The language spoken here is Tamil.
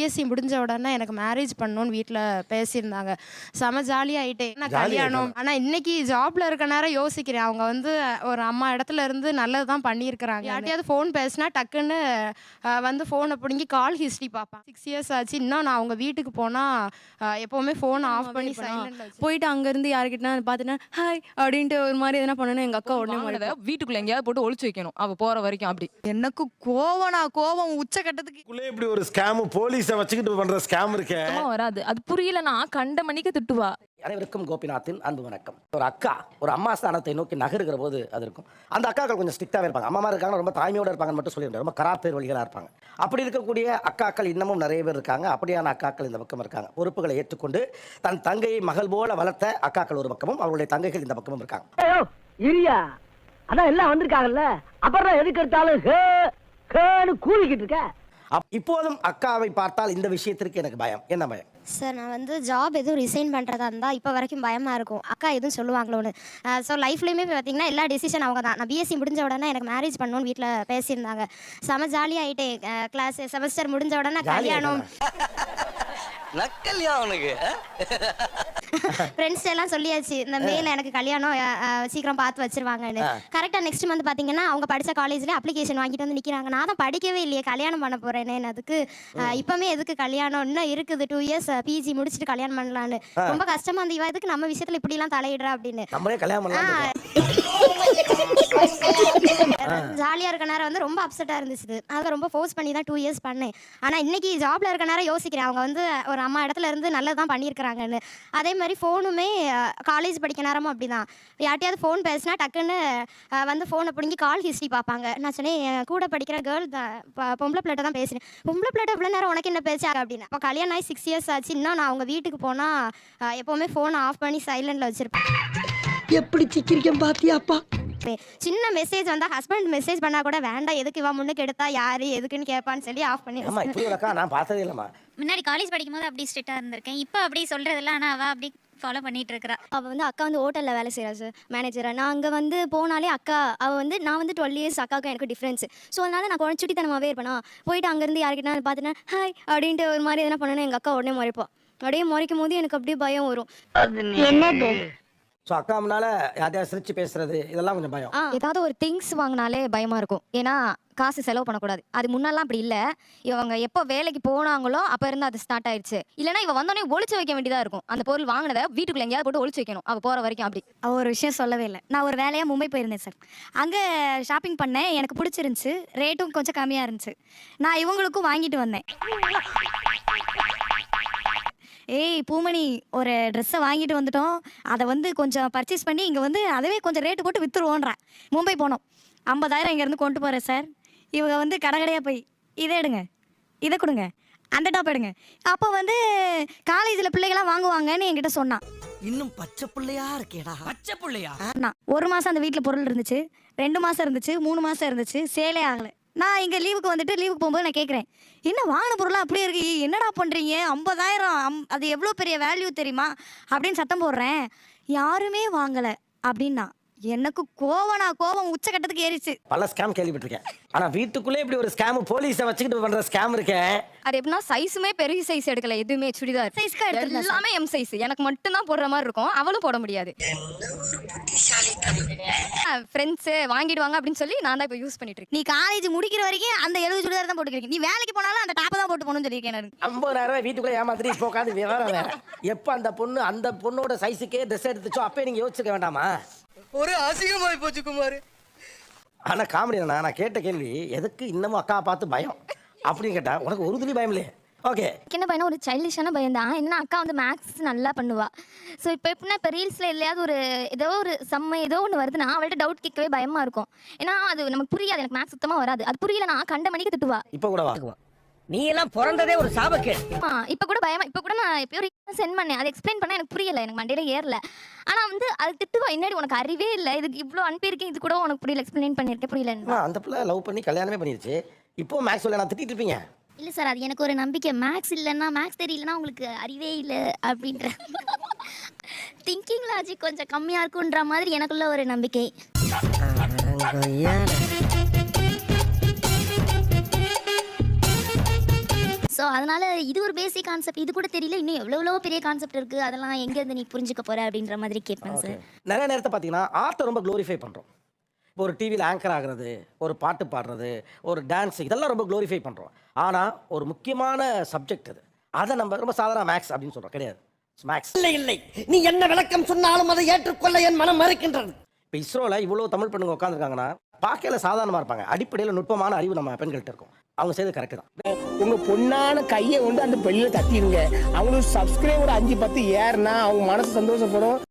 பிஎஸ்சி முடிஞ்ச உடனே எனக்கு மேரேஜ் பண்ணணும்னு வீட்டில் பேசியிருந்தாங்க. செம ஜாலியாகிட்டேன். நான் கல்யாணம் ஆனால் இன்னைக்கு ஜாப்ல இருக்க நேரம் யோசிக்கிறேன். அவங்க வந்து ஒரு அம்மா இடத்துல இருந்து நல்லது தான் பண்ணியிருக்கிறாங்க. யார்ட்டையாவது ஃபோன் பேசினா டக்குன்னு வந்து ஃபோனை பிடுங்கி கால் ஹிஸ்ட்ரி பார்ப்பேன். 6 இயர்ஸ் ஆச்சு. இன்னும் நான் அவங்க வீட்டுக்கு போனால் எப்போவுமே ஃபோன் ஆஃப் பண்ணி சைலண்ட்ல போயிட்டு அங்கேருந்து யாருக்கிட்டனா பார்த்துட்டேன் ஹாய் அப்படின்ட்டு ஒரு மாதிரி எதனா பண்ணணும் எங்கள் அக்கா உடனே வாங்கினதை வீட்டுக்குள்ள எங்கேயாவது போட்டு ஒளிச்சு வைக்கணும் அவ போற வரைக்கும். அப்படி எனக்கு கோவம் உச்சக்கட்டத்துக்கு இப்படி ஒரு ஸ்கேம் போலீஸை வச்சுக்கிட்டு பண்ற ஸ்கேம் இருக்கே சுத்தமா வராது. அது புரியலன்னா கண்ட மணிக்கு திட்டுவா. அனைவருக்கும் கோபிநாத்தின் அன்பு வணக்கம். ஒரு அக்கா ஒரு அம்மா ஸ்தானத்தை நோக்கி நகருகிற போது அது இருக்கும். அந்த அக்காக்கள் கொஞ்சம் ஸ்ட்ரிக்டாகவே இருப்பாங்க. அம்மா இருக்காங்க, ரொம்ப தாய்மையோடு இருப்பாங்கன்னு மட்டும் சொல்லியிருந்தேன். ரொம்ப கராத்தேர் வழிகளாக இருப்பாங்க. அப்படி இருக்கக்கூடிய அக்காக்கள் இன்னமும் நிறைய பேர் இருக்காங்க. அப்படியான அக்காக்கள் இந்த பக்கம் இருக்காங்க. பொறுப்புகளை ஏற்றுக்கொண்டு தன் தங்கையை மகள் போல வளர்த்த அக்காக்கள் ஒரு பக்கமும், அவருடைய தங்கைகள் இந்த பக்கமும் இருக்காங்க. இரியா அதான் எல்லாம் வந்திருக்காங்கல்ல, அப்புறம் எதுக்கு எடுத்தாலும் கூலிக்கிட்டு இருக்க. இப்போதும் அக்காவை பார்த்தால் இந்த விஷயத்திற்கு எனக்கு பயம். என்ன பயம்? சார் நான் வந்து ஜாப் எதுவும் ரிசைன் பண்ணுறதா இருந்தால் இப்போ வரைக்கும் பயமாக இருக்கும். அக்கா எதுவும் சொல்லுவாங்களோன்னு. ஸோ லைஃப்லேயுமே பார்த்தீங்கன்னா எல்லா டெசிஷன் அவங்க தான். நான் பிஎஸ்சி முடிஞ்ச உடனே எனக்கு மேரேஜ் பண்ணணும்னு வீட்டில் பேசியிருந்தாங்க. செம ஜாலியாகிட்டேன். கிளாஸ் செமஸ்டர் முடிஞ்ச உடனே கல்யாணம். நக்கல்யா அவனுக்கு ஃப்ரெண்ட்ஸ் எல்லாம் சொல்லியாச்சு, இந்த மேல எனக்கு கல்யாணம் சீக்கிரம் பார்த்து வச்சிருவாங்கன்னு. கரெக்டாக நெக்ஸ்ட் மந்த் பார்த்தீங்கன்னா அவங்க படித்த காலேஜ்லேயே அப்ளிகேஷன் வாங்கிட்டு வந்து நிற்கிறாங்க. நான் தான் படிக்கவே இல்லையே, கல்யாணம் பண்ண போகிறேனே. அதுக்கு இப்போமே எதுக்கு கல்யாணம், இன்னும் இருக்குது 2 இயர்ஸ் பிஜி முடிச்சுட்டு கல்யாணம் பண்ணலான்னு. ரொம்ப கஷ்டமா இருந்த இவ எதுக்கு நம்ம விஷயத்தில் இப்படிலாம் தலையிடுறா அப்படின்னு. ஜாலியாக இருக்க நேரம் வந்து ரொம்ப அப்செட்டாக இருந்துச்சு. அதை ரொம்ப ஃபோர்ஸ் பண்ணி தான் 2 இயர்ஸ் பண்ணேன். ஆனால் இன்னைக்கு ஜாப்ல இருக்க நேரம் யோசிக்கிறேன், அவங்க வந்து ஒரு அம்மா இடத்துல இருந்து நல்லது தான் பண்ணியிருக்கிறாங்கன்னு. அதே மாதிரி ஃபோனுமே காலேஜ் படிக்க நேரமும் அப்படி தான். யார்ட்டையாவது ஃபோன் பேசினா டக்குன்னு வந்து ஃபோனை பிடுங்கி கால் ஹிஸ்ட்ரி பார்ப்பாங்க. நான் சொன்னேன், என் கூட படிக்கிற கேர்ள் தான் பொம்பளை பிள்ளைட்ட தான் பேசுகிறேன். பொம்பளை பிள்ளைட்ட இவ்வளோ நேரம் உனக்கு என்ன பேசாங்க அப்படின்னு. இப்போ கல்யாணம் ஆகி 6 இயர்ஸ் ஆச்சு. இன்னும் நான் அவங்க வீட்டுக்கு போனால் எப்போவுமே ஃபோனை ஆஃப் பண்ணி சைலண்டில் வச்சுருப்பேன். எப்படி சிக்கிரிக்கம் பாத்தியாப்பா. சின்ன மெசேஜ் வந்தால் ஹஸ்பண்ட் மெசேஜ் பண்ணால் கூட வேண்டாம், எதுக்கு இவன் முன்னுக்கு எடுத்தா யாரு எதுக்குன்னு கேட்பான்னு சொல்லி ஆஃப் பண்ணி. நான் பார்த்ததே இல்லைம்மா. முன்னாடி காலேஜ் படிக்கும்போது அப்படி ஸ்ட்ரிக்டாக இருந்திருக்கேன். இப்போ அப்படி சொல்கிறதில்ல. ஆனால் அவள் அப்படி ஃபாலோ பண்ணிட்டு இருக்கிறா. அவள் வந்து அக்கா வந்து ஹோட்டலில் வேலை செய்கிறா சார், மேனேஜராக. நான் அங்கே வந்து போனாலே அக்கா அவள் வந்து நான் வந்து 12 இயர்ஸ் அக்காவுக்கும் எனக்கு டிஃப்ரென்ஸ். ஸோ அதனால நான் கொஞ்சம் சுட்டித்தனமாகவே இருப்பேனா. போயிட்டு அங்கேருந்து யாருக்கிட்ட பார்த்துட்டேன் ஹாய் அப்படின்ட்டு ஒரு மாதிரி எதனா பண்ணேன்னா எங்கள் அக்கா உடனே முறைப்போம். அப்படியே முறைக்கும் போது எனக்கு அப்படியே பயம் வரும். என்னது ஸோ அக்கா முன்னால யாரையாவது சிரிச்சு பேசுறது இதெல்லாம் கொஞ்சம் பயம். ஏதாவது ஒரு திங்ஸ் வாங்கினாலே பயமாக இருக்கும். ஏன்னா காசு செலவு பண்ணக்கூடாது. அது முன்னெல்லாம் அப்படி இல்லை. இவங்க எப்போ வேலைக்கு போனாங்களோ அப்போ இருந்து அது ஸ்டார்ட் ஆயிடுச்சு. இல்லைனா இவ வந்தோடனே ஒளிச்சு வைக்க வேண்டியதாக இருக்கும். அந்த பொருள் வாங்கினதை வீட்டுக்குள்ள எங்கேயாவது போட்டு ஒளிச்சு வைக்கணும் அவள் போகிற வரைக்கும். அப்படி அவள் ஒரு விஷயம் சொல்லவே இல்லை. நான் ஒரு வேலையாக மும்பை போயிருந்தேன் சார். அங்கே ஷாப்பிங் பண்ணேன். எனக்கு பிடிச்சிருந்துச்சு. ரேட்டும் கொஞ்சம் கம்மியாக இருந்துச்சு. நான் இவங்களுக்கும் வாங்கிட்டு வந்தேன். ஏய் பூமணி, ஒரு ட்ரெஸ்ஸை வாங்கிட்டு வந்துட்டோம், அதை வந்து கொஞ்சம் பர்ச்சேஸ் பண்ணி இங்கே வந்து அதவே கொஞ்சம் ரேட்டு போட்டு விற்றுருவோன்றேன். மும்பை போனோம். 50,000 இங்கேருந்து கொண்டு போகிறேன் சார். இவங்க வந்து கடையாக போய் இதை எடுங்க, இதை கொடுங்க, அந்த டாப் எடுங்க. அப்போ வந்து காலேஜில் பிள்ளைகளாம் வாங்குவாங்கன்னு என்கிட்ட சொன்னான். இன்னும் பச்சை பிள்ளையா இருக்கேடா. பச்சை பிள்ளையா? நான் 1 மாதம் அந்த வீட்டில் பொருள் இருந்துச்சு, 2 மாதம் இருந்துச்சு, 3 மாதம் இருந்துச்சு, சேலே ஆகலை. நான் இங்கே லீவுக்கு வந்துட்டு லீவுக்கு போகும்போது நான் கேட்குறேன், என்ன வாங்கின பொருளாக அப்படியே இருக்கு, என்னடா பண்ணுறீங்க, 50,000 அது எவ்வளோ பெரிய வேல்யூ தெரியுமா அப்படின்னு சத்தம் போடுறேன். யாருமே வாங்கலை அப்படின்னா எனக்கு கோவம் உச்சக்கட்டத்துக்கு ஏறிச்சு. பல ஸ்கேம் கேள்விப்பட்டிருக்கேன். ஆனா வீட்டுக்குள்ளே இப்படி ஒரு ஸ்கேம் போலீஸை வச்சுக்கிட்டு பண்ற ஸ்கேம் இருக்கேன். அது எப்படின்னா சைஸுமே பெரிய சைஸ் எடுக்கல. எதுவுமே சுடிதார் சைஸ்க்கா எடுத்து எல்லாமே எம் சைஸ். எனக்கு மட்டும் தான் போடுற மாதிரி இருக்கும், அவளும் போட முடியாது. ஃப்ரெண்ட்ஸ் வாங்கிடுவாங்க அப்படின்னு சொல்லி நான் தான் இப்போ யூஸ் பண்ணிட்டு இருக்கேன். நீ காலேஜ் முடிக்கிற வரைக்கும் அந்த 70 சுடிதார் தான் போட்டுக்கிறீங்க. நீ வேலைக்கு போனாலும் அந்த டாப்பை தான் போட்டு போகணும்னு சொல்லியிருக்கேன். 50,000 வீட்டுக்குள்ளே ஏமாத்திட்டு இப்போ உட்காந்து விவரம் வேற. எப்போ அந்த பொண்ணோட சைஸுக்கே ட்ரெஸ் எடுத்துச்சோ அப்போ நீங்க யோசிச்சுக்க வேண்டாமா? ஒரு அசிங்கமாய் போச்சு குமார். ஆனா காமெடி என்ன, நான் கேட்ட கேள்வி எதுக்கு இன்னமும் அக்கா பார்த்து பயம் அப்படின்னு கேட்டா உனக்கு ஒரு துளி பயம் இல்லையே. ஓகே, என்ன பையனா ஒரு சைல்டிஷான பயம் தான். என்ன அக்கா வந்து மேக்ஸ் நல்லா பண்ணுவா. ஸோ இப்போ எப்படின்னா இப்போ ரீல்ஸில் இல்லையாவது ஒரு ஏதோ ஒன்று வருதுன்னா அவள்கிட்ட டவுட் கேட்கவே பயமாக இருக்கும். ஏன்னா அது நமக்கு புரியாது. எனக்கு மேக்ஸ் சுத்தமாக வராது. அது புரியலன்னா கண்ட மணிக்கு திட்டுவா. இப்போ கூட வாங்குவா. நீ எல்லாம் பிறந்ததே ஒரு சாபக்கேடு. இப்போ கூட பயமா. இப்போ கூட நான் எப்பயோ சென்ட் பண்ணேன். அதை எக்ஸ்பிளைன் பண்ணால் எனக்கு புரியல, எனக்கு மண்டையில ஏறல. ஆனால் வந்து அது திட்டுவா, என்னடி உனக்கு அறிவே இல்லை, இதுக்கு இவ்வளோ அனுப்பியிருக்கேன், இது கூட உனக்கு புரியல, எக்ஸ்பிளைன் பண்ணியிருக்கேன், புரியல. அந்த பிள்ளை லவ் பண்ணி கல்யாணமே பண்ணிருச்சு. இப்போ மேக்ஸ் இல்லை நான் திட்டிட்டு இருப்பீங்க. இல்லை சார், அது எனக்கு ஒரு நம்பிக்கை. மேக்ஸ் இல்லைன்னா, மேக்ஸ் தெரியலன்னா உங்களுக்கு அறிவே இல்லை அப்படின்ற திங்கிங் லாஜிக் கொஞ்சம் கம்மியாக இருக்குன்ற மாதிரி எனக்குள்ள ஒரு நம்பிக்கை. ஸோ அதனால இது ஒரு பேசிக் கான்செப்ட், இது கூட தெரியல, இன்னும் எவ்வளோ பெரிய கான்செப்ட் இருக்குது, அதெல்லாம் எங்கேருந்து நீ புரிஞ்சுக்க போகிற அப்படின்ற மாதிரி கேட்பேன் சார். நிறைய நேரத்தை பார்த்தீங்கன்னா ஆர்ட்டை ரொம்ப க்ளோரிஃபை பண்ணுறோம். இப்போ ஒரு டிவியில் ஆங்கர் ஆகிறது, ஒரு பாட்டு பாடுறது, ஒரு டான்ஸ், இதெல்லாம் ரொம்ப க்ளோரிஃபை பண்ணுறோம். ஆனால் ஒரு முக்கியமான சப்ஜெக்ட் அது, அதை நம்ம ரொம்ப சாதாரண மேக்ஸ் அப்படின்னு சொல்கிறோம். கிடையாது, மேக்ஸ் இல்லை இல்லை, நீ என்ன விளக்கம் சொன்னாலும் அதை ஏற்றுக்கொள்ள என் மனம் மறுக்கின்றது. இப்போ இஸ்ரோவில் இவ்வளோ தமிழ் பெண்ணுங்க உட்காந்துருக்காங்கன்னா பார்க்கல சாதாரணமாக இருப்பாங்க. அடிப்படையில் நுட்பமான அறிவு நம்ம பெண்கள்கிட்ட இருக்கும். அவங்க செய்து கரெக்டு தான். உங்க பொண்ணான கையை வந்து அந்த பெண்ணில் தட்டிடுங்க. அவங்களுக்கு சப்ஸ்கிரைபர் 5-10 ஏறுனா அவங்க மனசு சந்தோஷப்படும்.